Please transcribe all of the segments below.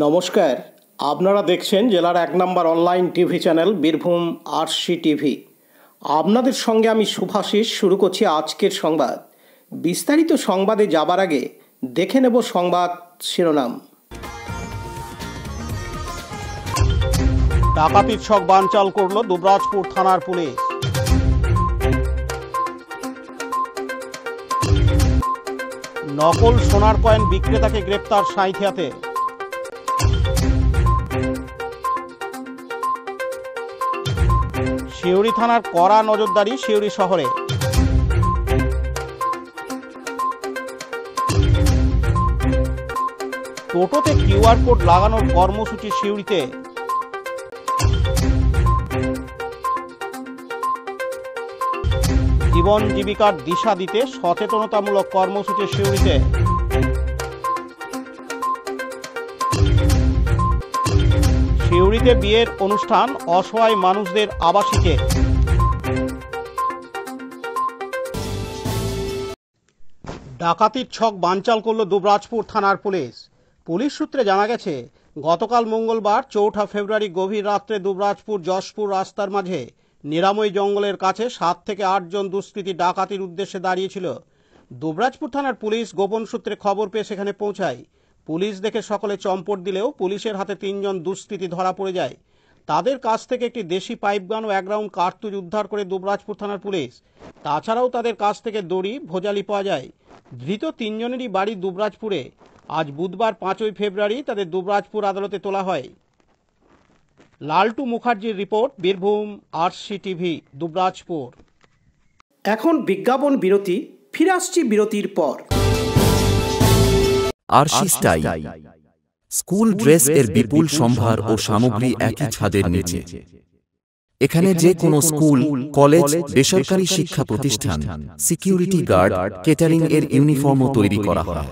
নমস্কার, আপনারা দেখছেন জেলার 1 নম্বর online TV channel Birbhum RC TV. আপনাদের সঙ্গে আমি শুভাশিস। শুরু করছি আজকের সংবাদ। বিস্তারিত সংবাদে যাবার আগে দেখে নেব সংবাদ শিরোনাম। ডাকাতির ছক বানচাল করল দুবরাজপুর থানার পুলিশ। নকল সোনার কয়েন বিক্রেতাকে গ্রেপ্তার সাঁইথিয়াতে। সিউড়ি থানার কড়া নজরদারি সিউড়ি শহরে। টোটোতে কিউআর কোড লাগানোর কর্মসূচি সিউড়িতে। জীবন জীবিকার দিশা দিতে সচেতনতামূলক কর্মসূচি সিউড়িতে। সিউড়িতে বিয়ের অনুষ্ঠান অসহায় মানুষদের আবাসিকে। ডাকাতির ছক বানচাল করল দুবরাজপুর থানার পুলিশ। পুলিশ সূত্রে জানা গেছে, গতকাল মঙ্গলবার 4 ফেব্রুয়ারি গভীর রাত্রে দুবরাজপুর যশপুর রাস্তার মাঝে নিরাময় জঙ্গলের কাছে 7 থেকে 8 জন দুষ্কৃতী ডাকাতির উদ্দেশ্যে দাঁড়িয়েছিল। দুবরাজপুর থানার পুলিশ গোপন সূত্রে খবর পেয়ে সেখানে পৌঁছায়। পুলিশ দেখে সকলে চম্পট দিলেও পুলিশের হাতে 3 জন দুষ্কৃতী ধরা পড়ে যায়। তাদের কাছ থেকে একটি দেশি পাইপগান ও 1 রাউন্ড কার্তুজ উদ্ধার করে দুবরাজপুর থানার পুলিশ। তাছাড়াও তাদের কাছ থেকে দড়ি, ভোজালি পাওয়া যায়। ধৃত 3 জনেরই বাড়ি দুবরাজপুরে। আজ বুধবার 5 ফেব্রুয়ারি তাদের দুবরাজপুর আদালতে তোলা হয়। লালটু মুখার্জির report, Birbhum RC TV, Dubrajpur. এখন বিজ্ঞাপন বিরতি, ফিরে আসছি বিরতির পর। আরসি স্টাইল স্কুল ড্রেস এর বিপুল সম্ভার ও সামগ্রী একই ছাদের নিচে। এখানে যে কোনো স্কুল, কলেজ, বেসরকারি শিক্ষা প্রতিষ্ঠান, সিকিউরিটি গার্ড, কেটারিং এর ইউনিফর্মও তৈরি করা হয়।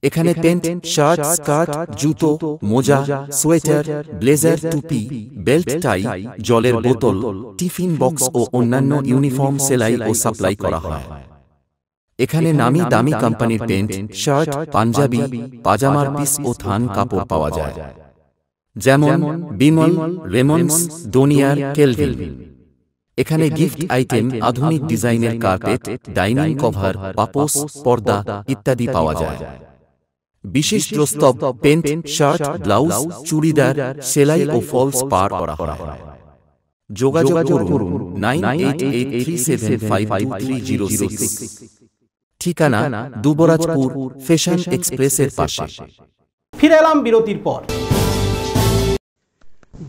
এখানে প্যান্ট, শার্ট, স্কার্ট, জুতো, মোজা, সোয়েটার, ব্লেজার, টুপি, বেল্ট, টাই, জলের বোতল, টিফিন বক্স ও অন্যান্য ইউনিফর্ম সেলাই ও সাপ্লাই করা হয়। এখানে নামি দামি কোম্পানির প্যান্ট, শার্ট, পাঞ্জাবি, পাজামার পিস ও থান কাপড় পাওয়া যায়, যেমন বিমল, রেমন্ডস, ডোনিয়ার, কেলভিন। এখানে গিফট আইটেম, আধুনিক ডিজাইনের কার্পেট, ডাইনিং কভার, পাপোশ, পর্দা ইত্যাদি পাওয়া যায়। বিশেষ প্রস্তাব, প্যান্ট, শার্ট, ব্লাউজ, চুড়িদার, সেলাই ও ফলস পার করা হয়। যোগাযোগ করুন 9883752306। ঠিকানা দুবরাজপুর ফ্যাশন এক্সপ্রেসের পাশে। ফিরে এলাম বিরতির পর।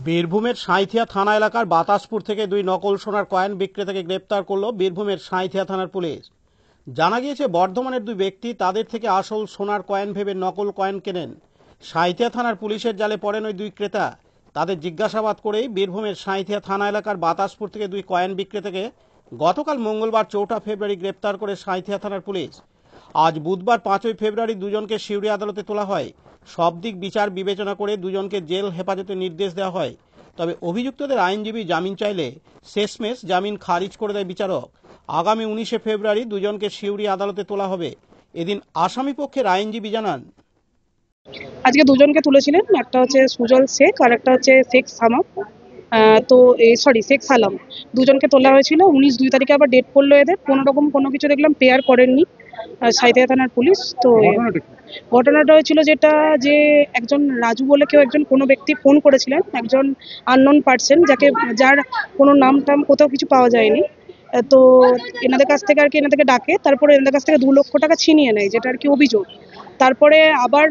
বীরভূমের সাঁইথিয়া থানা এলাকার বাতাসপুর থেকে 2 নকল সোনার কয়েন বিক্রেতাকে গ্রেপ্তার করল বীরভূমের সাঁইথিয়া থানার পুলিশ। জানা গিয়েছে, বর্ধমানের 2 ব্যক্তি তাদের থেকে আসল সোনার কয়েন ভেবে নকল কয়েন কেনেন। সাঁইথিয়া থানার পুলিশের জালে পড়েন ওই 2 ক্রেতা। তাদের জিজ্ঞাসাবাদ করেই বীরভূমের সাঁইথিয়া থানা এলাকার বাতাসপুর থেকে 2 কয়েন বিক্রেতাকে গতকাল মঙ্গলবার 4 ফেব্রুয়ারি গ্রেপ্তার করে সাঁইথিয়া থানার পুলিশ। আজ বুধবার 5 ফেব্রুয়ারি দুজনকে সিউড়ি আদালতে তোলা হয়। সব দিক বিচার বিবেচনা করে দুজনকে জেল হেফাজতে নির্দেশ দেওয়া হয়। তবে অভিযুক্তদের আইনজীবী জামিন চাইলে শেষমেশ জামিন খারিজ করে দেয় বিচারক। আগামী 19 ফেব্রুয়ারি দুজনকে সিউড়ি আদালতে তোলা হবে। এদিন আসামি পক্ষের আইনজীবী জানান, আজকে দুজনকে তুলেছিলেন, একটা হচ্ছে সুজল শেখ আর একটা হচ্ছে শেখ সামাম। শেখ সালাম। দুজনকে তোলা হয়েছিল। 19-2 তারিখে আবার ডেট পড়লো এদের। কোনো রকম কোনো কিছু দেখলাম পেয়ার করেননি সাঁইথিয়া থানার পুলিশ। তো ঘটনাটা হয়েছিল যেটা, যে একজন রাজু বলে কেউ একজন কোনো ব্যক্তি ফোন করেছিলেন, একজন আননোন পার্সন, যার কোনো নাম টাম কোথাও কিছু পাওয়া যায়নি। তো এনাদের কাছ থেকে এনাদেরকে ডাকে, তারপরে এনাদের কাছ থেকে 2 লক্ষ টাকা ছিনিয়ে নেয়, যেটা অভিযোগ। তারপরে আবার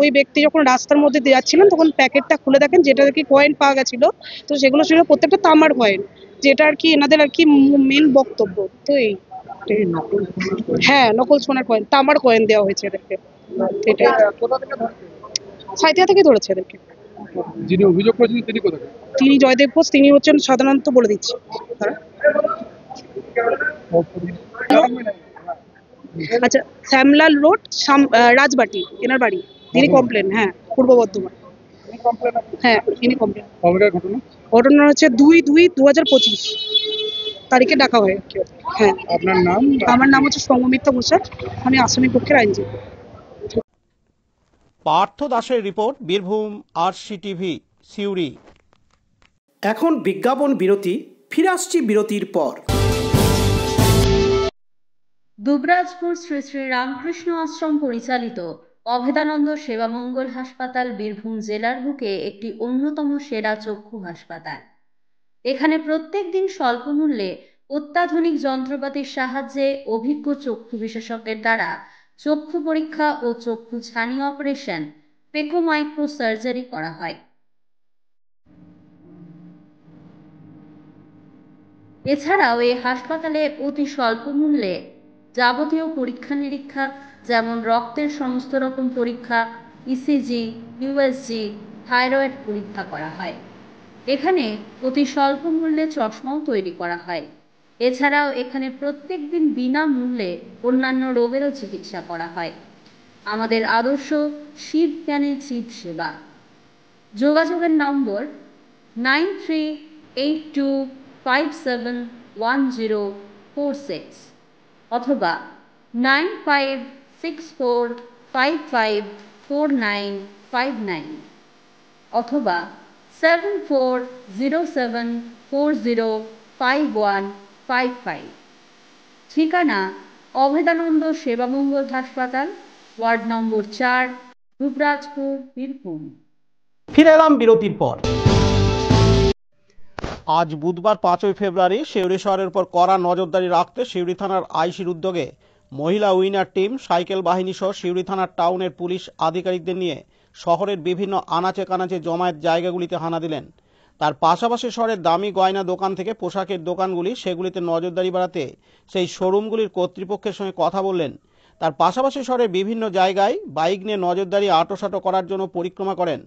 ওই ব্যক্তি যখন রাস্তার মধ্যে দিয়ে যাচ্ছিলেন, তখন প্যাকেটটা খুলে দেখেন, যেটা কয়েন পাওয়া গেছিল। তো সেগুলো ছিল প্রত্যেকটা তামার কয়েন, যেটা এনাদের মেন বক্তব্য। তো হ্যাঁ, নকল সোনার কয়েন, তামার কয়েন দেওয়া হয়েছে এদেরকে। সাঁইথিয়া থেকে ধরেছে এদেরকে। যিনি অভিযোগ করেছেন তিনি কোথায়? তিনি জয়দেব ঘোষ। তিনি হচ্ছেন সাধারণত, বলে দিচ্ছি, আচ্ছা, শ্যামলাল রোড, রাজবাটি এনার বাড়ি। তিনি কমপ্লেন, হ্যাঁ, পূর্ব বর্ধমান। হ্যাঁ, ইনি কমপ্লেন। ঘটনা হচ্ছে 2/2/2025 তারিখে ডাকা হয়। হ্যাঁ। আপনার নাম? আমার নাম হচ্ছে সৌমিত্র ঘোষাল। আমি আসামি পক্ষের আইনজীবী। পার্থ দাসের report, Birbhum RC TV, Suri. এখন বিজ্ঞাপন বিরতি, ফিরে আসছি বিরতির পর। দুবরাজপুর শ্রী শ্রী রামকৃষ্ণ আশ্রম পরিচালিত অভেদানন্দ সেবামঙ্গল হাসপাতাল বীরভূম জেলার বুকে একটি অন্যতম সেরা চক্ষু হাসপাতাল। এখানে প্রত্যেক দিন স্বল্প মূল্যে অত্যাধুনিক যন্ত্রপাতির সাহায্যে অভিজ্ঞ চক্ষু বিশেষজ্ঞের দ্বারা চক্ষু পরীক্ষা ও চক্ষু ছানি অপারেশন, পেকো মাইক্রো সার্জারি করা হয়। এছাড়াও এই হাসপাতালে অতি স্বল্প মূল্যে যাবতীয় পরীক্ষা নিরীক্ষা, যেমন রক্তের সমস্ত রকম পরীক্ষা, ইসিজি, ইউএসজি, থাইরয়েড পরীক্ষা করা হয়। এখানে অতি স্বল্প মূল্যে চশমাও তৈরি করা হয়। এছাড়াও এখানে প্রত্যেক দিন বিনামূল্যে অন্যান্য রোগেরও চিকিৎসা করা হয়। আমাদের আদর্শ শিব জ্ঞানের চিৎ সেবা। যোগাযোগের নম্বর 9382571046 অথবা 9564554959 অথবা 7407405155। ঠিকানা অভেদানন্দ সেবামঙ্গল হাসপাতাল, ওয়ার্ড নম্বর 4, দুবরাজপুর, বীরভূম। ফিরে এলাম বিরতির পর। আজ বুধবার 5ই ফেব্রুয়ারি সিউড়ি শহরের উপর কড়া নজরদারি রাখতে সিউড়ি থানার আইসির উদ্যোগে মহিলা উইনার টিম, সাইকেল বাহিনী সহ সিউড়ি থানার টাউনের পুলিশ আধিকারিকদের নিয়ে শহরের বিভিন্ন আনাচে কানাচে জমায়েত জায়গাগুলিতে হানা দিলেন। তার পাশাপাশি শহরের দামি গয়না দোকান থেকে পোশাকের দোকানগুলি, সেগুলিতে নজরদারি বাড়াতে সেই শোরুমগুলির কর্তৃপক্ষের সঙ্গে কথা বললেন। তার পাশাপাশি শহরের বিভিন্ন জায়গায় বাইক নিয়ে নজরদারি আঁটোসাঁটো করার জন্য পরিক্রমা করেন।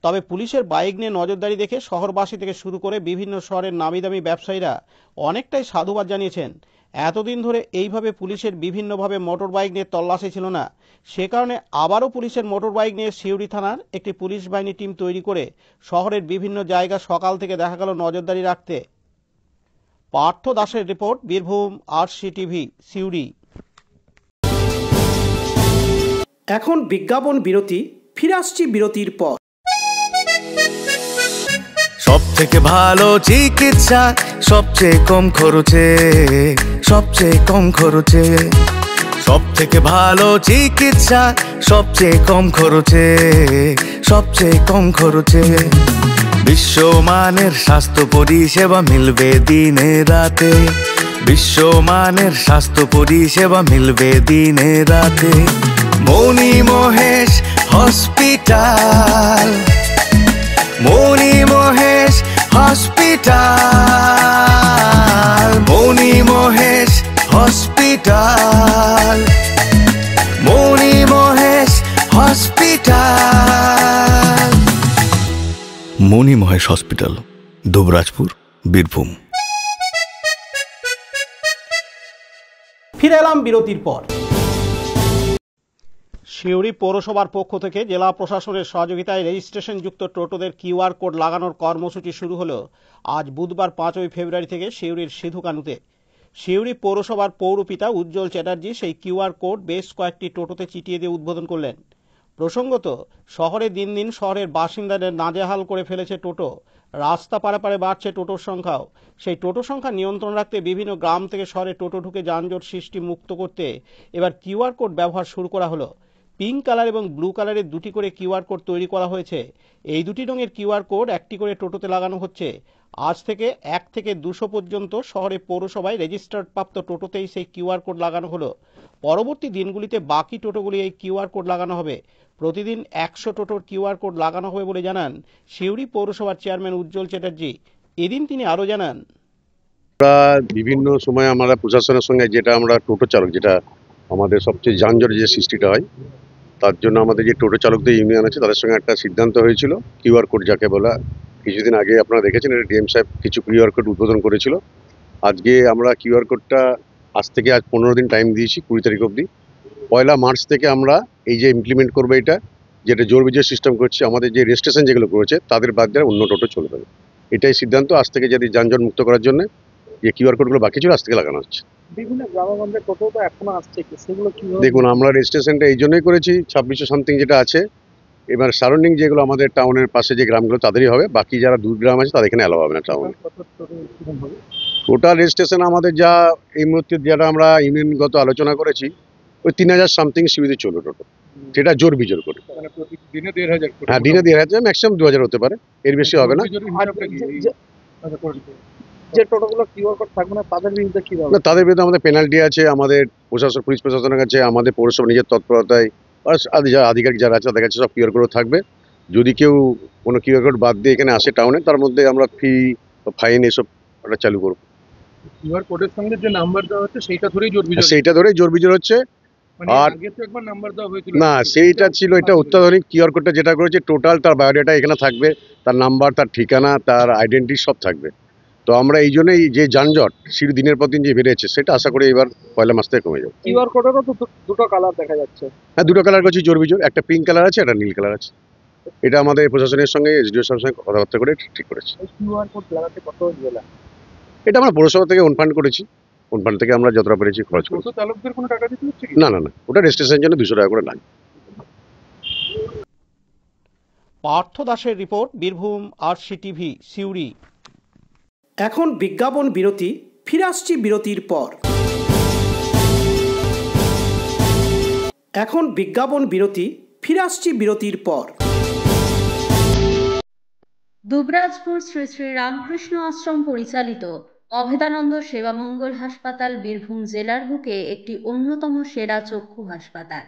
তবে পুলিশের বাইক নিয়ে নজরদারি দেখে শহরবাসী থেকে শুরু করে বিভিন্ন শহরের নামিদামি ব্যবসায়ীরা অনেকটাই সাধুবাদ জানিয়েছেন। এতদিন ধরে এইভাবে পুলিশের বিভিন্নভাবে মোটর বাইক নিয়ে তল্লাশি ছিল না, সে কারণে আবারও পুলিশের মোটর বাইক নিয়ে সিউড়ি থানার একটি পুলিশ বাহিনী টিম তৈরি করে শহরের বিভিন্ন জায়গা সকাল থেকে দেখা গেল নজরদারি রাখতে। পার্থ দাসের report, Birbhum RC TV, Suri. এখন বিজ্ঞাপন বিরতি, ফিরে আসছি বিরতির পর। সব থেকে ভালো চিকিৎসা সবচেয়ে কম খরচে, সবচেয়ে কম খরচে। সব থেকে ভালো চিকিৎসা সবচেয়ে কম খরচে, সবচেয়ে কম খরচে। বিশ্বমানের স্বাস্থ্য পরিষেবা মিলবে দিনে রাতে, বিশ্বমানের স্বাস্থ্য পরিষেবা মিলবে দিনে রাতে। মণি মহেশ হসপিটাল, মণি মহেশ হসপিটাল, মণি মহেশ হসপিটাল, মণি মহেশ হসপিটাল। মণি মহেশ হসপিটাল, দুবরাজপুর, বীরভূম। ফিরে এলাম বিরতির পর। সিউড়ি পৌরসভার পক্ষ থেকে জেলা প্রশাসনের সহযোগিতায় রেজিস্ট্রেশনযুক্ত টোটোদের কিউআর কোড লাগানোর কর্মসূচি শুরু হলো আজ বুধবার 5ই ফেব্রুয়ারি থেকে সিউড়ির সিধুকানুতে। সিউড়ি পৌরসভার পৌরপিতা উজ্জ্বল চ্যাটার্জি সেই কিউআর কোড বেশ কয়েকটি টোটোতে চিটিয়ে দিয়ে উদ্বোধন করলেন। প্রসঙ্গত, শহরে দিন দিন শহরের বাসিন্দাদের নাজেহাল করে ফেলেছে টোটো। রাস্তা পারাপারে বাড়ছে টোটোর সংখ্যাও। সেই টোটো সংখ্যা নিয়ন্ত্রণ রাখতে বিভিন্ন গ্রাম থেকে শহরে টোটো ঢুকে যানজট সৃষ্টি মুক্ত করতে এবার কিউআর কোড ব্যবহার শুরু করা হলো। পিঙ্ক কালার এবং ব্লু কালারের দুটি করে কিউআর কোড তৈরি করা হয়েছে। এই দুটি রঙের কিউআর কোড একটি করে টোটোতে লাগানো হচ্ছে। আজ থেকে 1 থেকে 200 পর্যন্ত শহরে পৌরসভায় রেজিস্টার্ড প্রাপ্ত টোটোতেই সেই কিউআর কোড লাগানো হলো। পরবর্তী দিনগুলিতে বাকি টোটোগুলি এই কিউআর কোড লাগানো হবে। প্রতিদিন 100 টোটোর কিউআর কোড লাগানো হবে বলে জানান সিউড়ি পৌরসভার চেয়ারম্যান উজ্জ্বল চ্যাটার্জি। এদিন তিনি আরও জানান, বিভিন্ন সময় আমরা প্রশাসনের সঙ্গে যেটা আমরা টোটো চালক, যেটা আমাদের সবচেয়ে যানজট যে সৃষ্টিটা হয়, তার জন্য আমাদের যে টোটো চালকদের ইউনিয়ন আছে তাদের সঙ্গে একটা সিদ্ধান্ত হয়েছিল কিউআর কোড যাকে বলা। কিছুদিন আগে আপনারা দেখেছেন এটা ডিএম সাহেব কিছু কিউআর কোড উদ্বোধন করেছিল। আজকে আমরা কিউআর কোডটা আজ 15 দিন টাইম দিয়েছি, 20 তারিখ অবধি। 1 মার্চ থেকে আমরা এই যে ইমপ্লিমেন্ট করবো, এটা যেটা জোর বিজয় সিস্টেম করছে, আমাদের যে রেজিস্ট্রেশন যেগুলো করেছে তাদের বাদ দিয়ে অন্য টোটো চলবে। এটাই সিদ্ধান্ত। আজ থেকে যদি যানজট মুক্ত করার জন্য যে কিউআর কোডগুলো বাকি ছিল আজ থেকে লাগানো হচ্ছে। বিভিন্ন গ্রামগঞ্জের টোটো তো এখনো আসছে, সেগুলো কি? দেখুন, আমরা রেজিস্ট্রেশনটা এই জন্যই করেছি, 2600 সামথিং যেটা আছে এবার সারাউন্ডিং যেগুলো আমাদের টাউনের পাশে যে গ্রামগুলো তাদেরই হবে, বাকি যারা দূর গ্রাম আছে তাদের এখানে অ্যালাউ হবে না টাউনে। টোটাল রেজিস্ট্রেশন আমাদের যা এই মুহূর্তে যারা আমরা ইউনিয়নগত আলোচনা করেছি ওই 3000 সামথিং সিবিতে চলবে টোটাল, সেটা জোর বিজোর করে। দিনে 1500? হ্যাঁ, দিনে 1500, ম্যাক্সিমাম 2000 হতে পারে, এর বেশি হবে না। যে টোটোগুলো কিউআর কোড থাকবে না তাদের বিরুদ্ধে কি হবে? না, তাদের বিরুদ্ধে আমাদের পেনাল্টি আছে, আমাদের প্রশাসন পুলিশ প্রশাসনের কাছে, আমাদের পৌরসভা নিজের তৎপরতায় আধিকারিক যারা আছে তাদের কাছে সব কিউআর কোড থাকবে। যদি কেউ কোনো কিউআর কোড বাদ দিয়ে এখানে আসে টাউনে, তার মধ্যে আমরা ফি ফাইন এসব একটা চালু করবো। কিউআর কোডের সঙ্গে যে নাম্বার দেওয়া হচ্ছে সেইটা ধরেই জোর বিজোর? সেইটা ধরেই জোর বিজোর হচ্ছে। মানে আর আগে তো একবার নাম্বার দেওয়া হয়েছিল না, সেইটা ছিল, এটা অত্যাধুনিক কিউআর কোডটা যেটা করেছে টোটাল তার বায়োডাটা এখানে থাকবে, তার নাম্বার, তার ঠিকানা, তার আইডেন্টি সব থাকবে। তো আমরা এই জন্যই যে যানজট সিঁড়ি দিনের পর দিন যে বেড়েছে সেটা আশা করি এবার পয়লা মাস থেকে কমে যাবে। কিউআর কোডেরও তো দুটো কালার দেখা যাচ্ছে। হ্যাঁ, দুটো কালার করছি জোর বিজোর, একটা পিঙ্ক কালার আছে, একটা নীল কালার আছে। এটা আমাদের প্রশাসনের সঙ্গে এসডিও সাহেবের সঙ্গে কথাবার্তা করে ঠিক করেছি। কিউআর কোড লাগাতে কত গেলা? এটা আমরা পৌরসভা থেকে ওনফান্ড করেছি, ওনফান্ড থেকে আমরা যতটা পেরেছি খরচ করেছি। টোটো চালকদের কোনো টাকা দিতে হচ্ছে কি? না, ওটা রেজিস্ট্রেশনের জন্য 200 টাকা করে লাগে। পার্থ দাসের report, Birbhum RC TV, Suri. এখন বিজ্ঞাপন বিরতি, ফিরে আসছি বিরতির পর। এখন বিজ্ঞাপন বিরতি, ফিরে আসছি বিরতির পর। দুবরাজপুর শ্রী শ্রী রামকৃষ্ণ আশ্রম পরিচালিত অভেদানন্দ সেবামঙ্গল হাসপাতাল বীরভূম জেলার বুকে একটি অন্যতম সেরা চক্ষু হাসপাতাল।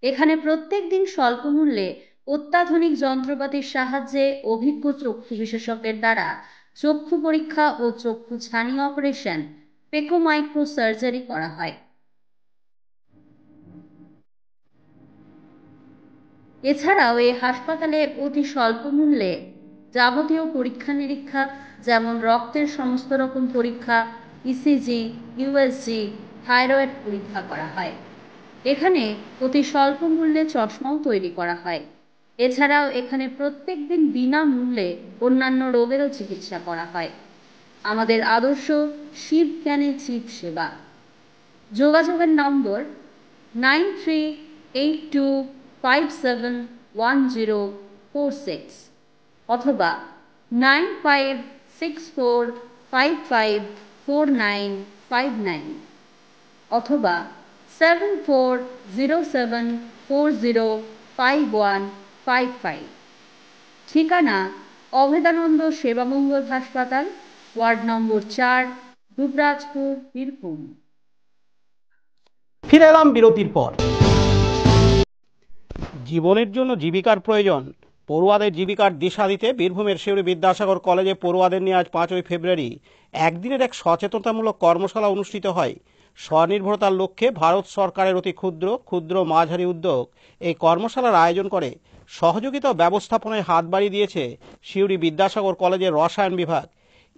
এখানে প্রত্যেক দিন স্বল্প মূল্যে অত্যাধুনিক যন্ত্রপাতির সাহায্যে অভিজ্ঞ চক্ষু বিশেষজ্ঞের দ্বারা চক্ষু পরীক্ষা ও চক্ষু ছানি অপারেশন, পেকো মাইক্রো সার্জারি করা হয়। এছাড়াও এই হাসপাতালে অতি স্বল্প মূল্যে যাবতীয় পরীক্ষা নিরীক্ষা যেমন রক্তের সমস্ত রকম পরীক্ষা, ইসিজি, ইউএসজি, থাইরয়েড পরীক্ষা করা হয়। এখানে অতি স্বল্প মূল্যে চশমাও তৈরি করা হয়। এছাড়াও এখানে প্রত্যেক দিন বিনামূল্যে অন্যান্য রোগেরও চিকিৎসা করা হয়। আমাদের আদর্শ শিব জ্ঞানে চিপ সেবা। যোগাযোগের নম্বর 9382571046 অথবা 9564554959 অথবা 7407405155। ঠিকানা অভেদানন্দ সেবামঙ্গল হাসপাতাল, ওয়ার্ড নম্বর 4, দুবরাজপুর, বীরভূম। ফিরে এলাম বিরতির পর। জীবনের জন্য জীবিকার প্রয়োজন, পড়ুয়াদের জীবিকার দিশা দিতে বীরভূমের সিউড়ি বিদ্যাসাগর কলেজে পড়ুয়াদের নিয়ে আজ 5ই ফেব্রুয়ারি একদিনের এক সচেতনতামূলক কর্মশালা অনুষ্ঠিত হয়। স্বনির্ভরতার লক্ষ্যে ভারত সরকারের অতি ক্ষুদ্র মাঝারি উদ্যোগ এই কর্মশালার আয়োজন করে। সহযোগিতা ও ব্যবস্থাপনায় হাত বাড়িয়ে দিয়েছে সিউড়ি বিদ্যাসাগর কলেজের রসায়ন বিভাগ।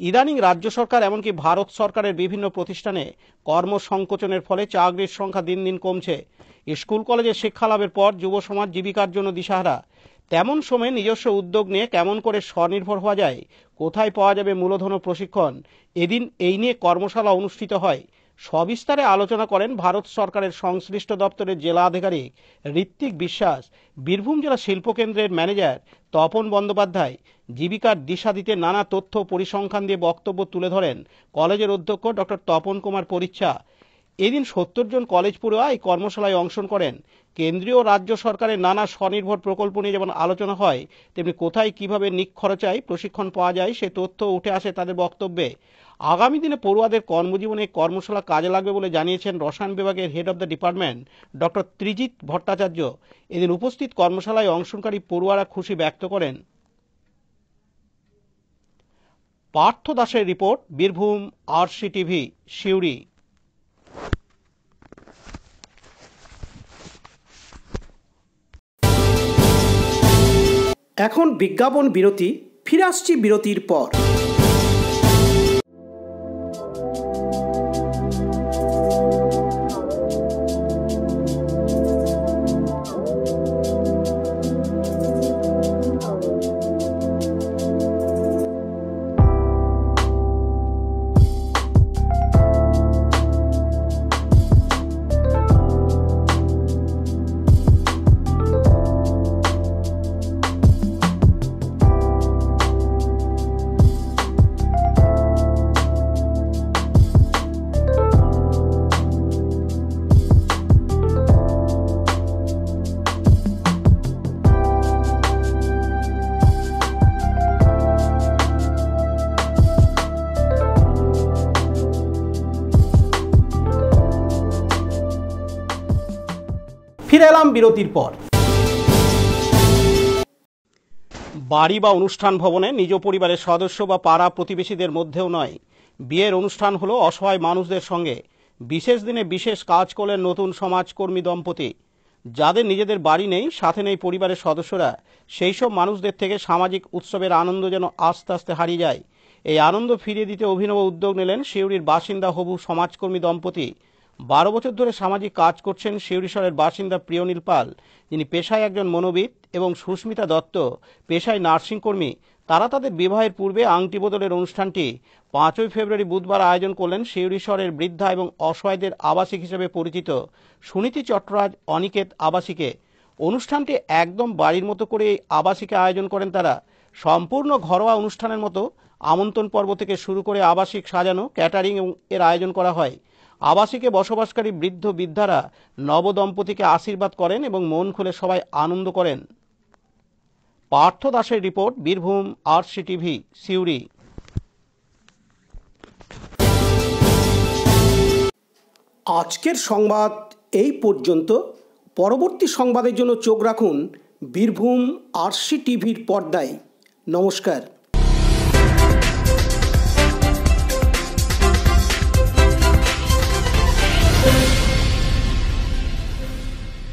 ইদানিং রাজ্য সরকার এমনকি ভারত সরকারের বিভিন্ন প্রতিষ্ঠানে কর্মসংকোচনের ফলে চাকরির সংখ্যা দিন দিন কমছে। স্কুল কলেজে শিক্ষা লাভের পর যুব সমাজ জীবিকার জন্য দিশাহারা। তেমন সময়ে নিজস্ব উদ্যোগ নিয়ে কেমন করে স্বনির্ভর হওয়া যায়, কোথায় পাওয়া যাবে মূলধন ও প্রশিক্ষণ, এদিন এই নিয়ে কর্মশালা অনুষ্ঠিত হয়। সবিস্তারে আলোচনা করেন ভারত সরকারের সংশ্লিষ্ট দপ্তরের জেলা আধিকারিক ঋত্বিক বিশ্বাস, বীরভূম জেলা শিল্পকেন্দ্রের ম্যানেজার তপন বন্দ্যোপাধ্যায়। জীবিকার দিশা দিতে নানা তথ্য পরিসংখ্যান দিয়ে বক্তব্য তুলে ধরেন কলেজের অধ্যক্ষ ডক্টর তপন কুমার পরিচ্ছা। এদিন 70 জন কলেজ পড়ুয়া এই কর্মশালায় অংশগ্রহণ করেন। কেন্দ্রীয় রাজ্য সরকারের নানা স্বনির্ভর প্রকল্প নিয়ে যেমন আলোচনা হয়, তেমনি কোথায় কিভাবে নিখরচায় প্রশিক্ষণ পাওয়া যায় সে তথ্য উঠে আসে তাদের বক্তব্যে। আগামী দিনে পড়ুয়াদের কর্মজীবনে কর্মশালা কাজে লাগবে বলে জানিয়েছেন রসায়ন বিভাগের head of the department doctor Trijit Bhattacharya. এদিন উপস্থিত কর্মশালায় অংশগ্রহণকারী পড়ুয়ারা খুশি ব্যক্ত করেন। পার্থ দাসের report, Birbhum RC TV, Suri. এখন বিজ্ঞাপন বিরতি, ফিরে আসছি বিরতির পর। ফিরে এলাম বিরতির পর। বাড়ি বা অনুষ্ঠান ভবনে নিজ পরিবারের সদস্য বা পাড়া প্রতিবেশীদের মধ্যেও নয়, বিয়ের অনুষ্ঠান হলো অসহায় মানুষদের সঙ্গে। বিশেষ দিনে বিশেষ কাজ করলেন নতুন সমাজকর্মী দম্পতি। যাদের নিজেদের বাড়ি নেই, সাথে নেই পরিবারের সদস্যরা, সেই সব মানুষদের থেকে সামাজিক উৎসবের আনন্দ যেন আস্তে আস্তে হারিয়ে যায়। এই আনন্দ ফিরিয়ে দিতে অভিনব উদ্যোগ নিলেন সিউড়ির বাসিন্দা হবু সমাজকর্মী দম্পতি। 12 বছর ধরে সামাজিক কাজ করছেন সিউড়ি শহরের বাসিন্দা প্রিয়নীল পাল, যিনি পেশায় একজন মনোবিদ, এবং সুস্মিতা দত্ত, পেশায় নার্সিং কর্মী। তারা তাদের বিবাহের পূর্বে আংটি বদলের অনুষ্ঠানটি 5ই ফেব্রুয়ারি বুধবার আয়োজন করলেন সিউড়ি শহরের বৃদ্ধা এবং অসহায়দের আবাসিক হিসেবে পরিচিত সুনীতি চট্টরাজ অনিকেত আবাসিকে। অনুষ্ঠানটি একদম বাড়ির মতো করে এই আবাসিকে আয়োজন করেন তারা। সম্পূর্ণ ঘরোয়া অনুষ্ঠানের মতো আমন্ত্রণ পর্ব থেকে শুরু করে আবাসিক সাজানো, ক্যাটারিং এর আয়োজন করা হয়। আবাসিকে বসবাসকারী বৃদ্ধ বৃদ্ধারা নবদম্পতিকে আশীর্বাদ করেন এবং মন খুলে সবাই আনন্দ করেন। পার্থ দাসের report, Birbhum RC TV, Suri. আজকের সংবাদ এই পর্যন্ত। পরবর্তী সংবাদের জন্য চোখ রাখুন বীরভূম আরসি টিভির পর্দায়। নমস্কার।